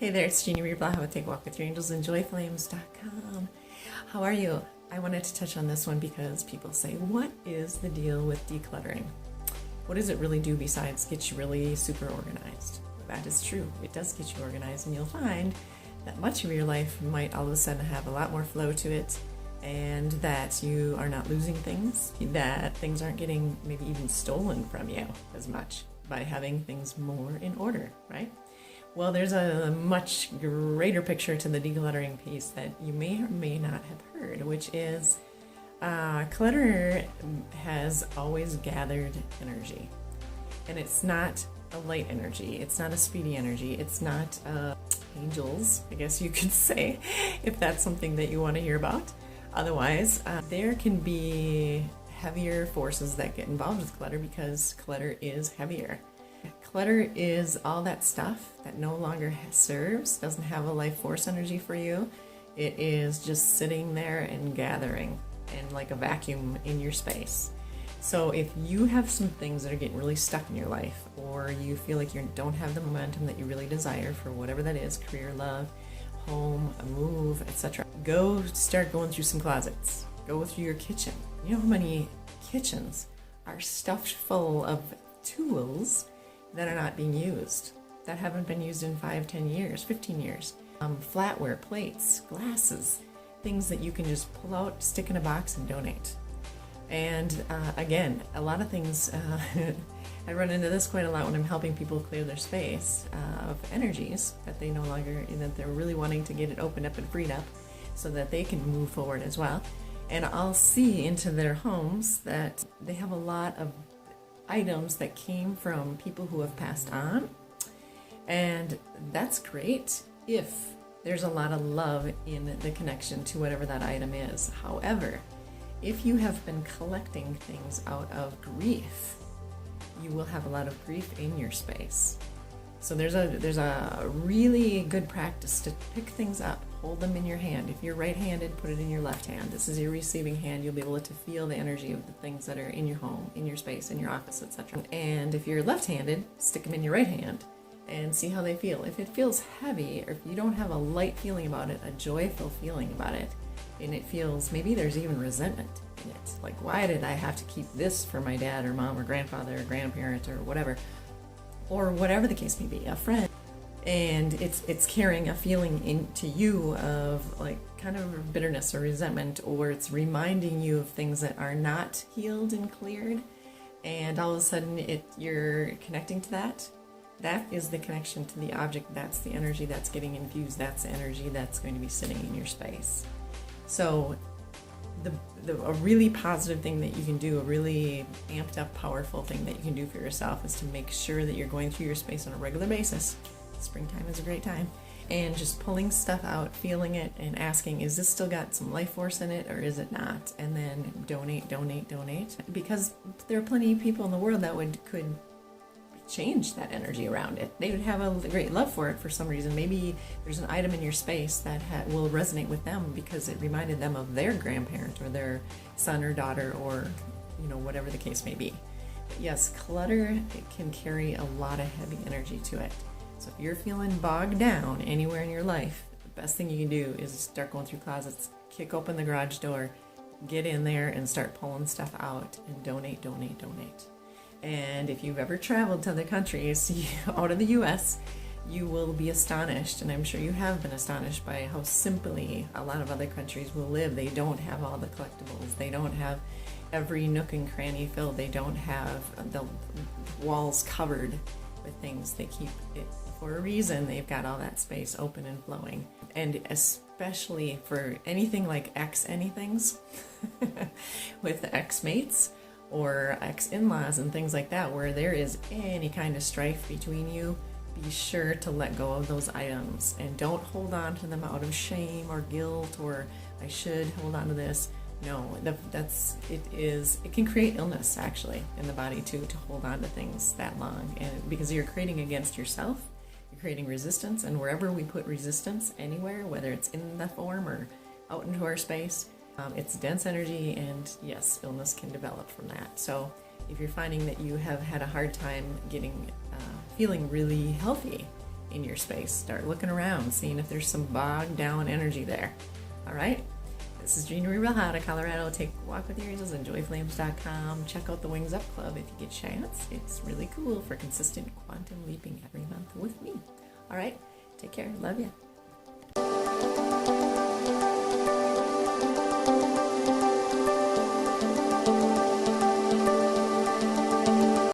Hey there, it's Jeannie Blaha with Take a Walk with Your Angels and Joyflames.com. How are you? I wanted to touch on this one because people say, what is the deal with decluttering? What does it really do besides get you really super organized? That is true. It does get you organized, and you'll find that much of your life might all of a sudden have a lot more flow to it, and that you are not losing things, that things aren't getting maybe even stolen from you as much by having things more in order, right? Well, there's a much greater picture to the decluttering piece that you may or may not have heard, which is clutter has always gathered energy. And it's not a light energy. It's not a speedy energy. It's not angels, I guess you could say, if that's something that you want to hear about. Otherwise, there can be heavier forces that get involved with clutter because clutter is heavier. Clutter is all that stuff that no longer serves, doesn't have a life force energy for you. It is just sitting there and gathering and like a vacuum in your space. So if you have some things that are getting really stuck in your life, or you feel like you don't have the momentum that you really desire for whatever that is, career, love, home, a move, etc., go start going through some closets. Go through your kitchen. You know how many kitchens are stuffed full of tools that are not being used, that haven't been used in 5, 10 years, 15 years. Flatware, plates, glasses, things that you can just pull out, stick in a box, and donate. And again, a lot of things, I run into this quite a lot when I'm helping people clear their space of energies that they no longer, that they're really wanting to get it opened up and freed up so that they can move forward as well. And I'll see into their homes that they have a lot of items that came from people who have passed on, and that's great if there's a lot of love in the connection to whatever that item is. However, if you have been collecting things out of grief, you will have a lot of grief in your space. So there's a really good practice to pick things up, hold them in your hand. If you're right-handed, put it in your left hand. This is your receiving hand. You'll be able to feel the energy of the things that are in your home, in your space, in your office, etc. And if you're left-handed, stick them in your right hand and see how they feel. If it feels heavy, or if you don't have a light feeling about it, a joyful feeling about it, and it feels, maybe there's even resentment in it. Like, why did I have to keep this for my dad or mom or grandfather or grandparent or whatever? Or whatever the case may be, a friend, and it's carrying a feeling into you of like kind of bitterness or resentment, or it's reminding you of things that are not healed and cleared, and all of a sudden you're connecting to that. That is the connection to the object. That's the energy that's getting infused. That's the energy that's going to be sitting in your space. So a really positive thing that you can do, a really amped up, powerful thing that you can do for yourself, is to make sure that you're going through your space on a regular basis. Springtime is a great time. And just pulling stuff out, feeling it, and asking, is this still got some life force in it or is it not? And then donate. Because there are plenty of people in the world that could change that energy around it. They would have a great love for it for some reason. Maybe there's an item in your space that will resonate with them because it reminded them of their grandparent or their son or daughter, or whatever the case may be. But yes, clutter, it can carry a lot of heavy energy to it. So if you're feeling bogged down anywhere in your life, the best thing you can do is start going through closets, kick open the garage door, get in there and start pulling stuff out and donate. And if you've ever traveled to other countries out of the U.S., you will be astonished, and I'm sure you have been astonished by how simply a lot of other countries will live. They don't have all the collectibles. They don't have every nook and cranny filled. They don't have the walls covered with things. They keep it for a reason. They've got all that space open and flowing. And especially for anything like ex-anythings with ex-mates or ex-in-laws and things like that, where there is any kind of strife between you, be sure to let go of those items and don't hold on to them out of shame or guilt, or I should hold on to this. No, it can create illness actually in the body too, to hold on to things that long, and because you're creating against yourself, you're creating resistance, and wherever we put resistance anywhere, whether it's in the form or out into our space, it's dense energy, and yes, illness can develop from that. So if you're finding that you have had a hard time feeling really healthy in your space. Start looking around, seeing if there's some bogged down energy there. All right? This is Jeannie Blaha, Colorado. Take a walk with your angels. EnjoyFlames.com. Check out the Wings Up Club if you get a chance. It's really cool for consistent quantum leaping every month with me. All right? Take care. Love you.